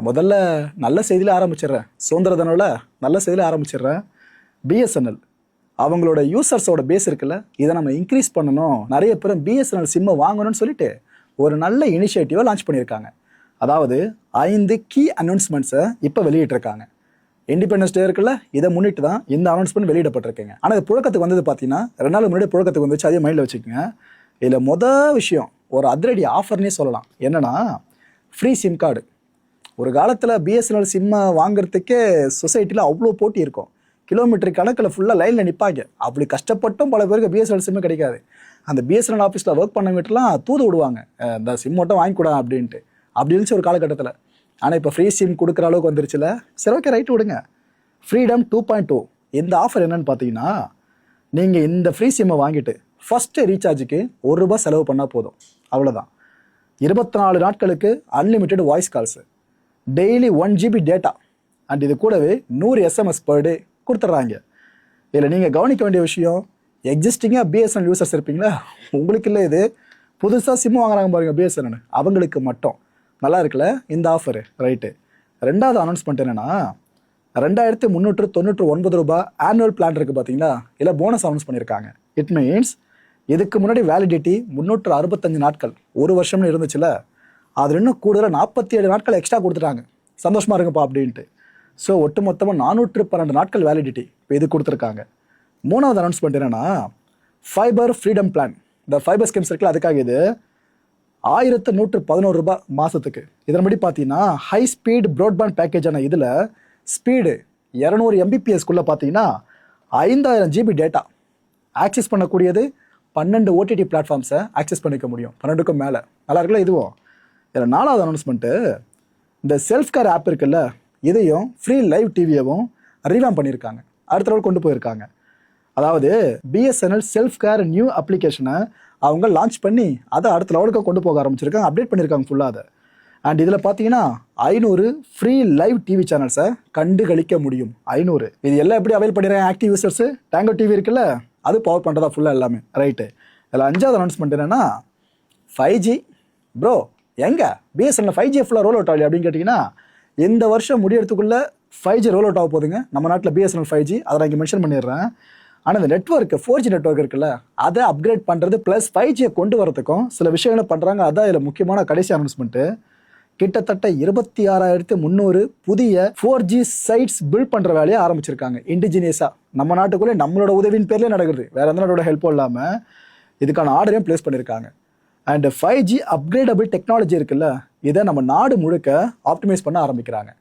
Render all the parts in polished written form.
முதல்ல நல்ல செய்தியில் ஆரம்பிச்சிடுறேன். சுதந்திர தினம்ல நல்ல செய்தியில் ஆரம்பிச்சிடுறேன். பிஎஸ்என்எல் அவங்களோட யூசர்ஸோட பேஸ் இருக்குல்ல, இதை நம்ம இன்க்ரீஸ் பண்ணணும், நிறைய பேர் பிஎஸ்என்எல் சிம்மை வாங்கணும்னு சொல்லிட்டு ஒரு நல்ல இனிஷியேட்டிவை லான்ச் பண்ணியிருக்காங்க. அதாவது 5 கீ அனௌன்ஸ்மெண்ட்ஸை இப்போ வெளியிட்டிருக்காங்க. இண்டிபெண்டன்ஸ் டே இருக்குல்ல, இதை முன்னிட்டு தான் இந்த அனௌன்ஸ்மெண்ட் வெளியிடப்பட்டிருக்குங்க. ஆனால் இது புழக்கத்துக்கு வந்தது பார்த்தீங்கன்னா 2 நாள் முன்னாடி புழக்கத்துக்கு வந்துச்சு. அதே மைண்டில் வச்சுக்கோங்க. இதில் மொதல் விஷயம் ஒரு அதிரடி ஆஃபர்னே சொல்லலாம். என்னன்னா ஃப்ரீ சிம் கார்டு. ஒரு காலத்தில் பிஎஸ்என்எல் சிம்மை வாங்குறதுக்கே சொசைட்டியில் அவ்வளோ போட்டி இருக்கும். கிலோமீட்டர் கணக்கில் ஃபுல்லாக லைனில் நிற்பாங்க. அப்படி கஷ்டப்பட்டும் பல பேருக்கு பிஎஸ்என்எல் சிம்மு கிடைக்காது. அந்த பிஎஸ்என்எல் ஆஃபீஸில் ஒர்க் பண்ண வீட்டுலாம் தூது விடுவாங்க, இந்த சிம் மட்டும் வாங்கிக்கூடா அப்படின்ட்டு. அப்படி இருந்துச்சு ஒரு காலகட்டத்தில். ஆனால் இப்போ ஃப்ரீ சிம் கொடுக்குற அளவுக்கு வந்துருச்சுல. சரி, ஓகே, ரைட்டு விடுங்க. ஃப்ரீடம் 2.2 இந்த ஆஃபர் என்னன்னு பார்த்தீங்கன்னா, நீங்கள் இந்த ஃப்ரீ சிம்மை வாங்கிட்டு ஃபஸ்ட்டு ரீசார்ஜுக்கு ₹1 செலவு பண்ணால் போதும். அவ்வளோதான். 24 நாட்களுக்கு unlimited voice calls, daily 1 GB data, and இது கூடவே 100 SMS பர் டே கொடுத்துட்றாங்க. இதில் நீங்கள் கவனிக்க வேண்டிய விஷயம், எக்ஸிஸ்டிங்காக பிஎஸ்என்எல் யூசர்ஸ் இருப்பீங்களா, உங்களுக்கு இல்லை, இது புதுசாக சிம் வாங்குறாங்க பாருங்கள் பிஎஸ்என்எல், அவங்களுக்கு மட்டும். நல்லா இருக்குல்ல இந்த ஆஃபரு, ரைட்டு. ரெண்டாவது அனௌன்ஸ்மெண்ட் என்னென்னா, ₹2399 ஆனுவல் பிளான் இருக்குது பார்த்தீங்களா, இல்லை போனஸ் அனௌன்ஸ் பண்ணியிருக்காங்க. இட் மீன்ஸ் இதுக்கு முன்னாடி வேலிடிட்டி 365 நாட்கள், 1 வருஷம்னு இருந்துச்சுல, அதில் இன்னும் கூடுதலாக 47 நாட்கள் எக்ஸ்ட்ரா கொடுத்துட்டாங்க. சந்தோஷமாக இருக்குப்பா அப்படின்ட்டு. ஸோ ஒட்டு மொத்தமாக 412 நாட்கள் வேலிடிட்டி இப்போ இது கொடுத்துருக்காங்க. மூணாவது அனௌன்ஸ்மெண்ட் என்னென்னா, ஃபைபர் ஃப்ரீடம் பிளான். இந்த ஃபைபர் ஸ்கீம்ஸ் இருக்குல்ல, அதுக்காக இது ₹1111 மாதத்துக்கு. இதன்படி பார்த்தீங்கன்னா ஹை ஸ்பீட் ப்ராட்பேண்ட் பேக்கேஜான இதில் ஸ்பீடு 200 Mbps பார்த்தீங்கன்னா 5000 GB டேட்டா ஆக்சஸ் பண்ணக்கூடியது. 12 OTT பிளாட்ஃபார்ம்ஸை ஆக்சஸ் பண்ணிக்க முடியும், 12க்கும் மேலே. நல்லா இருக்குல்ல இதுவும். இதில் நாலாவது அனௌன்ஸ்மெண்ட்டு, இந்த செல்ஃப் கேர் ஆப் இருக்குல்ல, இதையும் ஃப்ரீ லைவ் டிவியவும் ரீவாம் பண்ணியிருக்காங்க, அடுத்த லெவல் கொண்டு போயிருக்காங்க. அதாவது பிஎஸ்என்எல் செல்ஃப் கேர் நியூ அப்ளிகேஷனை அவங்க லான்ச் பண்ணி அதை அடுத்த லெவலுக்கு கொண்டு போக ஆரம்பிச்சிருக்காங்க, அப்டேட் பண்ணியிருக்காங்க ஃபுல்லாக அதை. அண்ட் இதில் பார்த்தீங்கன்னா 500 ஃப்ரீ லைவ் டிவி சேனல்ஸை கண்டுகளிக்க முடியும். 500. இது எல்லாம் எப்படி அவைல் பண்ணிடுறேன் ஆக்டிவ் யூசர்ஸு? டேங்கோ டிவி இருக்குல்ல, அது பவர் பண்ணுறதா ஃபுல்லாக எல்லாமே, ரைட்டு. இதில் 5வது அனௌன்ஸ்மெண்ட் என்னென்னா, 5G ப்ரோ எங்கே பிஎஸ்என்எல் 5G ஃபுல்லாக ரோல் அவுட் ஆகலையே அப்படின்னு கேட்டிங்கன்னா, இந்த வருஷம் முடியறதுக்குள்ளே 5G ரோல் அவுட் ஆக போதுங்க நம்ம நாட்டில். பிஎஸ்என்எல் 5G அதை நான் இங்கே மென்ஷன் பண்ணிடுறேன். ஆனால் இந்த நெட்ஒர்க்கு 4G நெட்ஒர்க் இருக்குல்ல, அதை அப்கிரேட் பண்ணுறது ப்ளஸ் 5Gயை கொண்டு வரதுக்கும் சில விஷயங்களை பண்ணுறாங்க. அதான் இதில் முக்கியமான கடைசி அனௌன்ஸ்மெண்ட்டு. கிட்டத்தட்ட 26,300 புதிய 4G சைட்ஸ் பில்ட் பண்ணுற வேலையை ஆரம்பிச்சிருக்காங்க இண்டிஜினியஸாக. நம்ம நாட்டுக்குள்ளே நம்மளோட உதவியின் பேர்லேயே நடக்குது, வேறு எந்த நாட்டோட ஹெல்ப்பும் இல்லாமல். இதுக்கான ஆர்டரையும் ப்ளேஸ் பண்ணியிருக்காங்க. அண்ட் 5G அப்கிரேடபிள் டெக்னாலஜி இருக்குல்ல, இதை நம்ம நாடு முழுக்க ஆப்டிமைஸ் பண்ண ஆரம்பிக்கிறாங்க.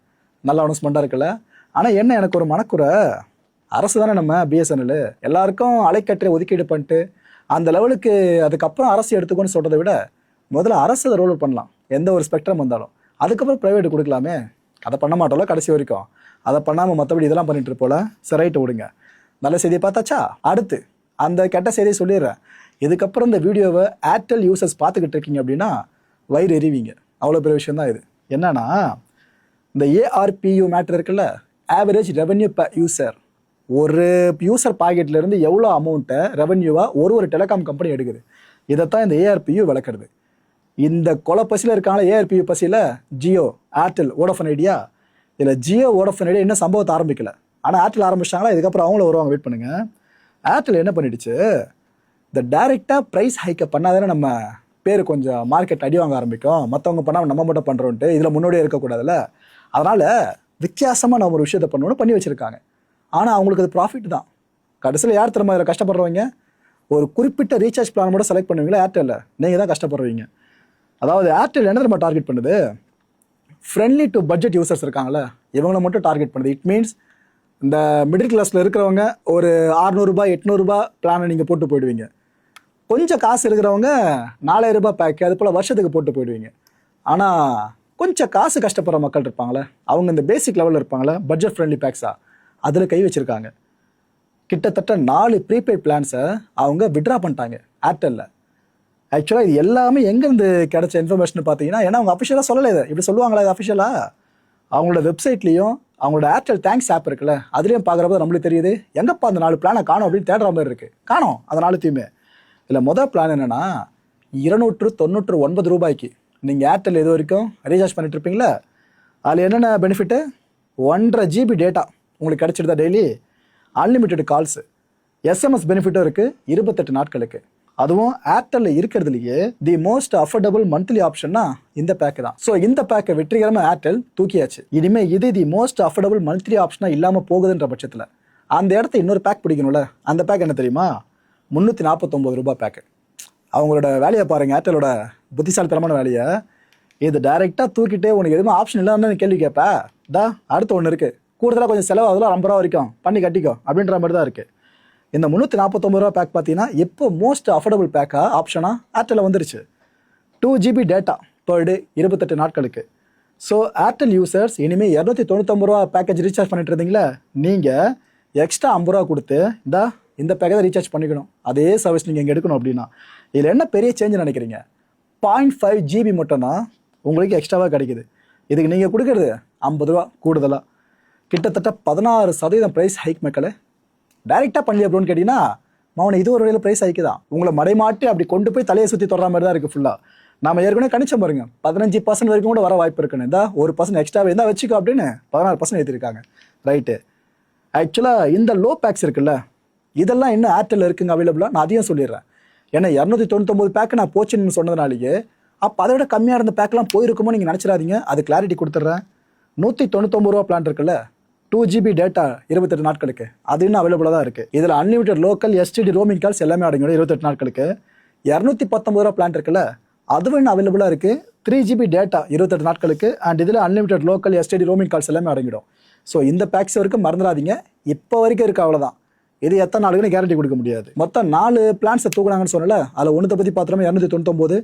நல்ல அனௌன்ஸ்மெண்ட்டாக இருக்குல்ல. ஆனால் என்ன, எனக்கு ஒரு மனக்குறை, அரசு தானே நம்ம பிஎஸ்என்எல், எல்லாருக்கும் அலைக்கற்றை ஒதுக்கீடு பண்ணிட்டு அந்த லெவலுக்கு அதுக்கப்புறம் அரசு எடுத்துக்கோன்னு சொல்கிறத விட முதல்ல அரசு அதை ரோல் பண்ணலாம், எந்த ஒரு ஸ்பெக்ட்ரம் வந்தாலும். அதுக்கப்புறம் ப்ரைவேட்டு கொடுக்கலாமே. அதை பண்ண மாட்டோம்ல கடைசி வரைக்கும். அதை பண்ணாமல் மற்றபடி இதெல்லாம் பண்ணிட்டு இருப்போல. சரி, ரைட்டு விடுங்க. நல்ல செய்தியை பார்த்தாச்சா? அடுத்து அந்த கெட்ட செய்தியை சொல்லிடுறேன். இதுக்கப்புறம் இந்த வீடியோவை ஏர்டெல் யூசர்ஸ் பார்த்துக்கிட்டு இருக்கீங்க அப்படின்னா வயிறு எறிவீங்க. அவ்வளோ பெரிய விஷயம் தான் இது. என்னன்னா, இந்த ARPU மேட்ரு இருக்குல்ல, ஆவரேஜ் ரெவன்யூ பர் யூசர். ஒரு யூசர் பாக்கெட்லேருந்து எவ்வளோ அமௌண்ட்டை ரெவன்யூவாக ஒரு டெலிகாம் கம்பெனி எடுக்குது, இதைத்தான் இந்த ARPU விளக்குறது. இந்த கொலை பசியில் இருக்காங்களா ARPU பசியில், ஜியோ, ஏர்டெல், வோடஃபோன் ஐடியா. இதில் ஜியோ, வோடஃபோன் ஐடியா இன்னும் சம்பவத்தை ஆரம்பிக்கல. ஆனால் ஏர்டெல் ஆரம்பிச்சிட்டாங்களா, இதுக்கப்புறம் அவங்களும் வருவாங்க, வெயிட் பண்ணுங்கள். ஏர்டெல் என்ன பண்ணிடுச்சு, இந்த டைரெக்டாக ப்ரைஸ் ஹைக்கை பண்ணாதானே நம்ம பேர் கொஞ்சம் மார்க்கெட் அடி வாங்க ஆரம்பிக்கும். மற்றவங்க பண்ணால் நம்ம மட்டும் பண்ணுறோன்ட்டு இதில் முன்னோடியே இருக்கக்கூடாதுல்ல. அதனால் வித்தியாசமாக நம்ம ஒரு விஷயத்தை பண்ணணும்னு பண்ணி வச்சுருக்காங்க. ஆனால் அவங்களுக்கு அது ப்ராஃபிட் தான். கடைசியில் யார் திரும்ப இதில் கஷ்டப்படுறவங்க? ஒரு குறிப்பிட்ட ரீசார்ஜ் பிளான் மட்டும் செலக்ட் பண்ணுவீங்களா ஏர்டெல்லில், நீங்கள் தான் கஷ்டப்படுறீங்க. அதாவது ஏர்டெல் என்ன நம்ம டார்கெட் பண்ணுது, ஃப்ரெண்ட்லி டு பட்ஜெட் யூசர்ஸ் இருக்காங்களே, இவங்களை மட்டும் டார்கெட் பண்ணுது. இட் மீன்ஸ் இந்த மிடில் கிளாஸில் இருக்கிறவங்க ஒரு ₹600 ₹800 பிளானை நீங்கள் போட்டு போயிடுவீங்க. கொஞ்சம் காசு இருக்கிறவங்க ₹4000 பேக்கு, அது போல் வருஷத்துக்கு போட்டு போயிடுவீங்க. ஆனால் கொஞ்சம் காசு கஷ்டப்படுற மக்கள் இருப்பாங்களே, அவங்க இந்த பேசிக் லெவலில் இருப்பாங்களே, பட்ஜெட் ஃப்ரெண்ட்லி பேக்ஸாக, அதில் கை வச்சுருக்காங்க. கிட்டத்தட்ட 4 ப்ரீபெய்ட் பிளான்ஸை அவங்க விட்ரா பண்ணிட்டாங்க ஏர்டெல்லில். ஆக்சுவலாக இது எல்லாமே எங்கேருந்து கிடைச்ச இன்ஃபர்மேஷன் பார்த்தீங்கன்னா, ஏன்னா அவங்க அஃபிஷியலாக சொல்லலை, இதை இப்படி சொல்லுவாங்களா இது அஃபிஷியலாக? அவங்களோட வெப்சைட்லேயும் அவங்களோட ஏர்டெல் தேங்க்ஸ் ஆப் இருக்குல்ல, அதுலேயும் பார்க்குறப்ப நம்மளுக்கு தெரியுது, எங்கப்பா அந்த 4 பிளானை காணும் அப்படின்னு தேடுற மாதிரி இருக்குது. காணும் அந்த 4த்தையுமே. இதில் மொதல் பிளான் என்னென்னா, ₹299 நீங்கள் ஏர்டெல் இது வரைக்கும் ரீசார்ஜ் பண்ணிட்டு இருப்பீங்களா, அதில் என்னென்ன பெனிஃபிட்டு, 1.5 GB டேட்டா உங்களுக்கு கிடச்சிடுதா டெய்லி, அன்லிமிட்டெட் கால்ஸு, எஸ்எம்எஸ் பெனிஃபிட்டும் இருக்குது 28 நாட்களுக்கு. அதுவும் ஏர்டெல்ல இருக்கிறதுலையே தி மோஸ்ட் அஃபோர்டபுள் மந்த்லி ஆப்ஷன்னா இந்த பேக்கு தான். ஸோ இந்த பேக்கை வெற்றிகரமாக ஏர்டெல் தூக்கியாச்சு. இனிமேல் இது தி மோஸ்ட் அஃபோர்டபுள் மந்த்லி ஆப்ஷனாக இல்லாமல் போகுதுன்ற பட்சத்தில் அந்த இடத்த இன்னொரு பேக் பிடிக்கணும்ல. அந்த பேக் என்ன தெரியுமா, 349 ரூபாய் பேக்கு. அவங்களோட வேலையை பாருங்கள், ஏர்டெலோட புத்திசாலித்தனமான வேலையை. இது டைரெக்டாக தூக்கிட்டு உனக்கு எதுவும் ஆப்ஷன் இல்லாமல் கேள்வி கேட்பா, அடுத்து ஒன்று இருக்குது, கூடுதலாக கொஞ்சம் செலவு அதில் 50 ரூபா வரைக்கும் பண்ணி கட்டிக்கோ அப்படின்ற மாதிரி தான் இருக்குது. இந்த 349 ரூபா பேக் பார்த்தீங்கன்னா இப்போ மோஸ்ட் அஃபோர்டபுள் பேக்காக ஆப்ஷனாக ஏர்டெல்ல வந்துருச்சு. 2 GB டேட்டா பர் டே 28 நாட்களுக்கு. ஸோ ஏர்டெல் யூசர்ஸ் இனிமேல் 299 ரூபா பேக்கேஜ் ரீசார்ஜ் பண்ணிட்டு இருந்தீங்களா, நீங்கள் எக்ஸ்ட்ரா 50 ரூபா கொடுத்து இந்த பேக்கேஜை ரீசார்ஜ் பண்ணிக்கணும். அதே சர்வீஸ் நீங்கள் இங்கே எடுக்கணும் அப்படின்னா இதில் என்ன பெரிய சேஞ்ச் நினைக்கிறீங்க, 0.5 GB மட்டும்தான் உங்களுக்கு எக்ஸ்ட்ராவாக கிடைக்குது. இதுக்கு நீங்கள் கொடுக்குறது 50 ரூபா கூடுதலாக, கிட்டத்தட்ட 16% ப்ரைஸ் ஹைக். மக்களை டைரெக்டாக பண்ணி அப்படின்னு கேட்டிங்கன்னா மௌன இது ஒரு வழியில் ப்ரைஸ் ஹைக்கு தான். உங்களை மடைமாட்டி அப்படி கொண்டு போய் தலையை சுற்றி தொடர மாதிரி தான் இருக்குது ஃபுல்லாக. நம்ம ஏற்கனவே கணிச்சம் பாருங்க, 15% வரைக்கும் கூட வர வாய்ப்பு இருக்குன்னு. இந்த 1% எக்ஸ்ட்ராவே இருந்தால் வச்சுக்கோ அப்படின்னு 16% ஏற்றிருக்காங்க. ரைட்டு. ஆக்சுவலாக இந்த லோ பேக்ஸ் இருக்குல்ல, இதெல்லாம் இன்னும் ஏர்டெல் இருக்குங்க அவைலபிளாக. நான் அதையும் சொல்லிடுறேன். ஏன்னா 299 பேக்கு நான் போச்சுன்னு சொன்னதுனாலேயே அப்போ அதை விட கம்மியாக இருந்த பேக்கெலாம் போயிருக்குமோ நீங்கள் நினச்சிடாதீங்க. அது கிளாரிட்டி கொடுத்துட்றேன். 199 ரூபா பிளான் இருக்குல்ல, 2 GB டேட்டா 28 நாட்களுக்கு, அது இன்னும் அவைலபிளாக தான் இருக்குது. இதில் unlimited local STD roaming calls எல்லாமே அடங்கிடும் 28 நாட்களுக்கு. 219 ரூபா பிளான் இருக்குல்ல, அதுவும் இன்னும் அவைலபிளாக இருக்குது. 3 GB டேட்டா 28 நாட்களுக்கு அண்ட் இதில் unlimited local STD roaming calls எல்லாமே அடங்கிடும். ஸோ இந்த பேக்ஸ் வரைக்கும் மறந்துடாதீங்க, இப்போ வரைக்கும் இருக்குது, அவ்வளோதான். இது எத்தனை நாளுக்குன்னு கேரண்டி கொடுக்க முடியாது. மொத்தம் 4 பிளான்ஸை தூக்குனாங்கன்னு சொன்னல, அதில் ஒன்றத்தை பற்றி பார்த்துறோம் 299.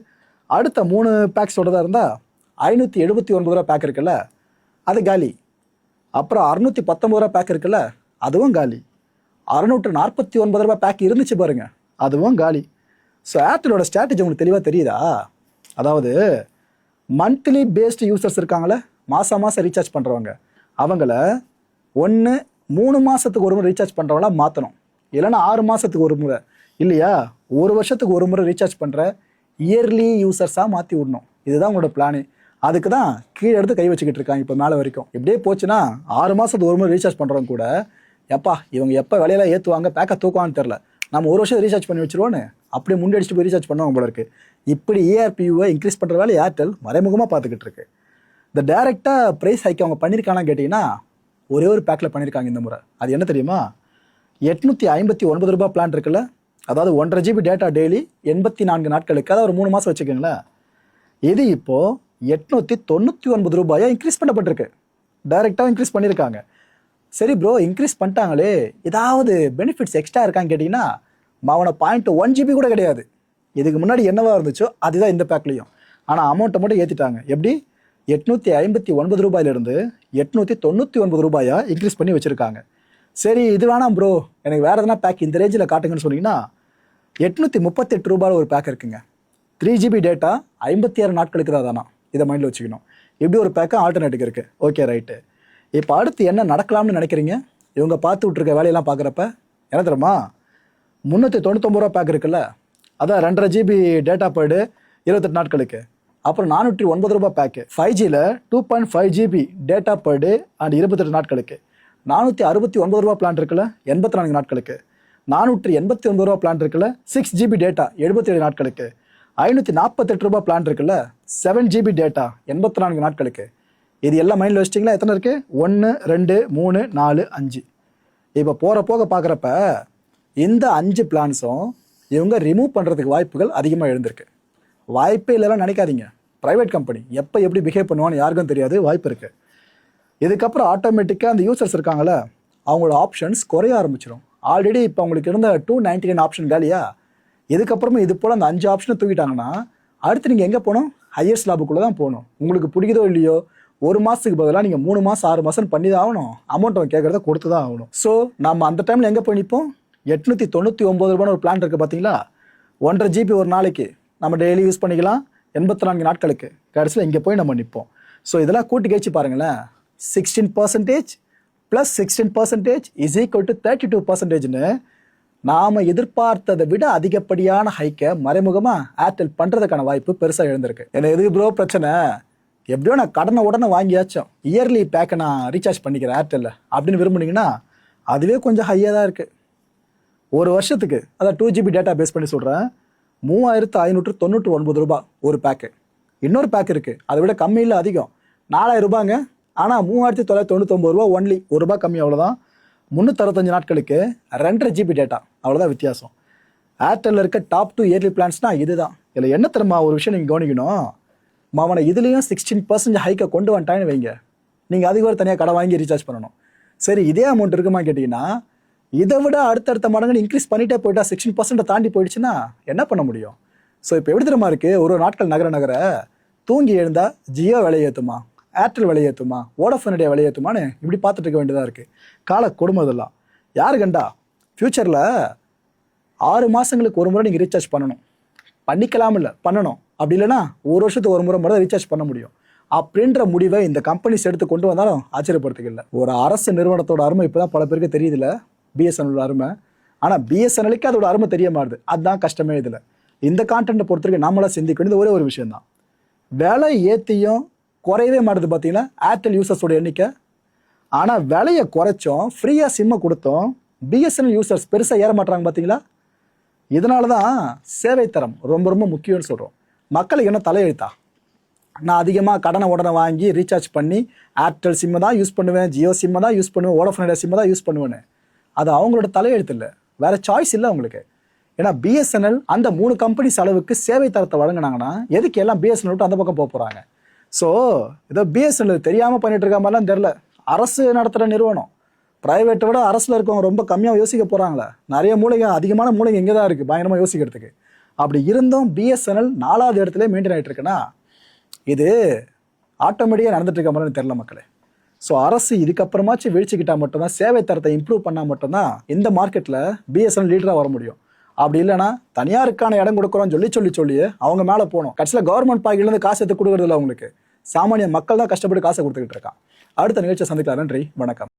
அடுத்த 3 பேக்ஸ் சொல்கிறதா இருந்தால் 579 ரூபா பேக் இருக்குல்ல, அது காலி. அப்புறம் 619 ரூபா பேக் இருக்குல்ல, அதுவும் காலி. 649 ரூபா பேக் இருந்துச்சு பாருங்க, அதுவும் காலி. ஸோ ஏர்டெலோட ஸ்ட்ராட்டஜி உங்களுக்கு தெளிவாக தெரியுதா? அதாவது மந்த்லி பேஸ்டு யூசர்ஸ் இருக்காங்களே, மாதம் ரீசார்ஜ் பண்ணுறவங்க, அவங்கள 3 மாதத்துக்கு ஒரு முறை ரீசார்ஜ் பண்ணுறவங்களா மாற்றணும். இல்லைன்னா 6 மாதத்துக்கு ஒரு முறை, இல்லையா 1 வருஷத்துக்கு ஒரு முறை ரீசார்ஜ் பண்ணுற இயர்லி யூசர்ஸாக மாற்றி விடணும். இதுதான் உங்களோட பிளானு. அதுக்கு தான் கீழே எடுத்து கை வச்சுக்கிட்டு இருக்காங்க இப்போ மேலே வரைக்கும். இப்படியே போச்சுன்னா 6 மாதத்துக்கு ஒரு முறை ரீசார்ஜ் பண்ணுறவங்க கூட எப்பா இவங்க எப்போ விலையெல்லாம் ஏற்றுவாங்க பேக்கை தூக்குவான்னு தெரில, நம்ம 1 வருஷம் ரீசார்ஜ் பண்ணி வச்சுருவோன்னு அப்படியே முன்னாடி அடிச்சுட்டு போய் ரீசார்ஜ் பண்ணுவாங்க போல இருக்குது. இப்படி ஏஆர்பியூவை இன்க்ரீஸ் பண்ணுற வேலை ஏர்டெல் மறைமுகமாக பார்த்துக்கிட்டு இருக்கு. இந்த டேரெக்டாக ப்ரைஸ் ஹைக் அவங்க பண்ணியிருக்காங்கன்னு கேட்டிங்கன்னா ஒரே ஒரு பேக்கில் பண்ணியிருக்காங்க இந்த முறை. அது என்ன தெரியுமா, 859 ரூபா பிளான் இருக்குல்ல, அதாவது 1.5 GB டேட்டா டெய்லி 84 நாட்களுக்கு, அதாவது ஒரு 3 மாதம் வச்சுக்கோங்களேன். இது இப்போது 899 ரூபாயாக இன்க்ரீஸ் பண்ணப்பட்டிருக்கு. டைரெக்டாக இன்க்ரீஸ் பண்ணியிருக்காங்க. சரி ப்ரோ, இன்க்ரீஸ் பண்ணிட்டாங்களே, ஏதாவது பெனிஃபிட்ஸ் எக்ஸ்ட்ரா இருக்கான்னு கேட்டிங்கன்னா மாவன 0.1 GB கூட கிடையாது. இதுக்கு முன்னாடி என்னவா இருந்துச்சோ அதுதான் இந்த பேக்லேயும். ஆனால் அமௌண்ட்டை மட்டும் ஏற்றிட்டாங்க. எப்படி, 859 ரூபாயிலிருந்து 899 ரூபாயாக இன்க்ரீஸ் பண்ணி வச்சுருக்காங்க. சரி இது வேணாம் ப்ரோ, எனக்கு வேறு எதனா பேக் இந்த ரேஞ்சில் காட்டுங்கன்னு சொன்னீங்கன்னா 838 ரூபாயில் ஒரு பேக் இருக்குங்க. 3 GB டேட்டா 56 நாட்களுக்கு தான் தானா, இதை மைண்டில் வச்சுக்கணும். இப்படி ஒரு பேக்கு ஆல்டர்னேட்டுக்கு இருக்குது. Okay right. இப்போ அடுத்து என்ன நடக்கலாம்னு நினைக்கிறீங்க? இவங்க பார்த்து விட்ருக்க வேலையெல்லாம் பார்க்குறப்ப என்ன தெரியுமா, 399 ரூபா பேக் இருக்குல்ல, அதான் 2.5 GB டேட்டா பர் டே 28 நாட்களுக்கு. அப்புறம் 409 ரூபா பேக்கு 5Gயில் 2.5 GB data per day and 28 நாட்களுக்கு. 469 ரூபா பிளான் இருக்குல்ல, 84 நாட்களுக்கு. 489 ரூபா பிளான் இருக்குல்ல, 6 GB டேட்டா 77 நாட்களுக்கு. 548 ரூபா பிளான் இருக்குல்ல, 7 GB டேட்டா 84 நாட்களுக்கு. இது எல்லாம் மைண்டில் வச்சிட்டிங்களா? எத்தனை இருக்குது? 1 2 3 4 5. இப்போ போகிற போக பார்க்குறப்ப இந்த 5 பிளான்ஸும் இவங்க ரிமூவ் பண்ணுறதுக்கு வாய்ப்புகள் அதிகமாக எழுந்திருக்கு. வாய்ப்பே இல்லைலாம் நினைக்காதீங்க. ப்ரைவேட் கம்பெனி எப்போ எப்படி பிஹேவ் பண்ணுவான்னு யாருக்கும் தெரியாது, வாய்ப்பு இருக்குது. இதுக்கப்புறம் ஆட்டோமேட்டிக்காக அந்த யூசர்ஸ் இருக்காங்களே, அவங்களோட ஆப்ஷன்ஸ் குறைய ஆரம்பிச்சிடும். ஆல்ரெடி இப்போ அவங்களுக்கு இருந்த 299 ஆப்ஷன் காலியா, இதுக்கப்புறமும் இது போல் அந்த 5 ஆப்ஷனை தூக்கிட்டாங்கன்னா அடுத்து நீங்கள் எங்கே போகணும்? ஹையர் ஸ்லாபுக்குள்ளே தான் போகணும். உங்களுக்கு பிடிக்குதோ இல்லையோ, 1 மாதத்துக்கு பதிலாக நீங்கள் 3 மாதம் 6 மாதம் பண்ணி தான் ஆகணும். அமௌண்ட் அவன் கேட்குறத கொடுத்து தான் ஆகணும். ஸோ நம்ம அந்த டைமில் எங்கே போய் நிற்போம்? 899 ரூபான்னு ஒரு பிளான் இருக்குது பார்த்தீங்களா, 1.5 GB ஒரு நாளைக்கு நம்ம டெய்லி யூஸ் பண்ணிக்கலாம் 84 நாட்களுக்கு. கடைசியில் இங்கே போய் நம்ம நிற்போம். ஸோ இதெல்லாம் கூட்டி கேச்சு பாருங்களேன், 16% + 16% இஸ் ஈக்குவல் டு 32%ன்னு நாம் எதிர்பார்த்ததை விட அதிகப்படியான ஹைக்கை மறைமுகமாக ஏர்டெல் பண்ணுறதுக்கான வாய்ப்பு பெருசாக எழுந்திருக்கு. ஏன்னா எதுக்கு ப்ரோ பிரச்சனை, எப்படியோ நான் கடனை உடனே வாங்கியாச்சும் இயர்லி பேக்கை நான் ரீசார்ஜ் பண்ணிக்கிறேன் ஏர்டெல்ல அப்படின்னு விரும்புனீங்கன்னா அதுவே கொஞ்சம் ஹையாக தான் இருக்குது. ஒரு வருஷத்துக்கு அதான் 2 GB டேட்டா பேஸ் பண்ணி சொல்கிறேன், 3599 ரூபாய் ஒரு பேக்கு. இன்னொரு பேக் இருக்குது அதை விட கம்மியில் அதிகம், 4000 ரூபாங்க. ஆனால் 3999 ரூபா ஒன்லி, ₹1 கம்மி, அவ்வளோதான். 365 நாட்களுக்கு 2.5 GB டேட்டா, அவ்வளோதான் வித்தியாசம். ஏர்டெல்லில் இருக்க டாப் 2 இயர்லி பிளான்ஸ்னால் இதுதான். இதில் என்ன தெரியுமா ஒரு விஷயம் நீங்கள் கவனிக்கணும், அவனை இதுலேயும் 16% ஹைக்கை கொண்டு வந்துட்டான்னு வைங்க, நீங்கள் அதுக்கு ஒரு தனியாக கடை வாங்கி ரீசார்ஜ் பண்ணணும். சரி, இதே அமௌண்ட் இருக்குமா கேட்டிங்கன்னா இதை விட அடுத்தடுத்த மடங்கு இன்க்ரீஸ் பண்ணிகிட்டே போயிட்டா 16% தாண்டி போயிடுச்சுன்னா என்ன பண்ண முடியும்? ஸோ இப்போ எப்படி தெரியுமா இருக்குது, ஒரு நாட்கள் நகர தூங்கி எழுந்தால் ஜியோ விலையேற்றுமா, ஏர்டெல் விலையேற்றுமா, வோடஃபோனுடைய விலையேற்றுமான்னு இப்படி பார்த்துட்டு இருக்க வேண்டியதாக இருக்குது. கால கொடுமை இதெல்லாம். யாரு கண்டா ஃப்யூச்சரில் 6 மாதங்களுக்கு ஒரு முறை நீங்கள் ரீசார்ஜ் பண்ணிக்கலாம் இல்லை பண்ணணும், அப்படி இல்லைன்னா 1 வருஷத்துக்கு ஒரு முறை மட்டும் ரீசார்ஜ் பண்ண முடியும் அப்படின்ற முடிவை இந்த கம்பெனிஸ் எடுத்து கொண்டு வந்தாலும் ஆச்சரியப்படுறதுக்கு இல்லை. ஒரு அரசு நிறுவனத்தோட அருமை இப்போ தான் பல பேருக்கு தெரியுதுல்ல, பிஎஸ்என்எல் அருமை. ஆனால் பிஎஸ்என்எலுக்கு அதோட அருமை தெரிய மாட்டுது, அதுதான் கஷ்டமே. இதில் இந்த கான்டென்ட்டை பொறுத்தவரைக்கும் நம்மளாம் சிந்திக்க வேண்டியது ஒரே ஒரு விஷயம் தான், விலை ஏற்றியும் குறையவே மாட்டுது பார்த்தீங்கன்னா ஏர்டெல் யூசர்ஸோட எண்ணிக்கை. ஆனால் விலையை குறைச்சோம், ஃப்ரீயாக சிம்மை கொடுத்தோம், பிஎஸ்என்எல் யூசர்ஸ் பெருசாக ஏற மாட்டுறாங்க பார்த்தீங்களா. இதனால தான் சேவை தரம் ரொம்ப ரொம்ப முக்கியம்னு சொல்கிறோம். மக்களுக்கு என்ன தலையெழுத்தா, நான் அதிகமாக கடனை உடனே வாங்கி ரீசார்ஜ் பண்ணி ஏர்டெல் சிம்மை தான் யூஸ் பண்ணுவேன், ஜியோ சிம்மை தான் யூஸ் பண்ணுவேன், வோடஃபோன் சிம்மை தான் யூஸ் பண்ணுவேன்னு, அது அவங்களோட தலையெழுத்து இல்லை, வேறு சாய்ஸ் இல்லை அவங்களுக்கு. ஏன்னா பிஎஸ்என்எல் அந்த 3 கம்பெனிஸ் அளவுக்கு சேவை தரத்தை வழங்கினாங்கன்னா எதுக்கு எல்லாம் பிஎஸ்என்எல் விட்டு அந்த பக்கம் போக போகிறாங்க? ஸோ இதை பிஎஸ்என்எல் தெரியாமல் பண்ணிட்டு இருக்க மாதிரிலாம் தெரில. அரசு நடத்துகிற நிறுவனம், ப்ரைவேட்டை விட அரசில் இருக்கவங்க ரொம்ப கம்மியாக யோசிக்க போகிறாங்களே, நிறைய மூளைங்க, அதிகமான மூளைங்க இங்கே தான் இருக்குது பயங்கரமாக யோசிக்கிறதுக்கு. அப்படி இருந்தும் பிஎஸ்என்எல் 4வது இடத்துல மெயின்டைன் ஆகிட்டு இருக்குன்னா இது ஆட்டோமேட்டிக்காக நடந்துட்டு இருக்க மாதிரி தெரில மக்களே. ஸோ அரசு இதுக்கப்புறமாச்சும் வீழ்ச்சிக்கிட்டால் மட்டும்தான், சேவை தரத்தை இம்ப்ரூவ் பண்ணால் மட்டும்தான் இந்த மார்க்கெட்டில் பிஎஸ்என்எல் லீடராக வர முடியும். அப்படி இல்லைன்னா தனியாருக்கான இடம் கொடுக்குறோன்னு சொல்லி அவங்க மேலே போகணும். கட்சியில் கவர்மெண்ட் பாக்கிலேருந்து காசு எடுத்து கொடுக்குறது இல்லை அவங்களுக்கு, சாமானிய மக்கள் தான் கஷ்டப்பட்டு காசை கொடுத்துக்கிட்டு இருக்கான். அடுத்த நிகழ்ச்சியை சந்திக்கலாம். நன்றி, வணக்கம்.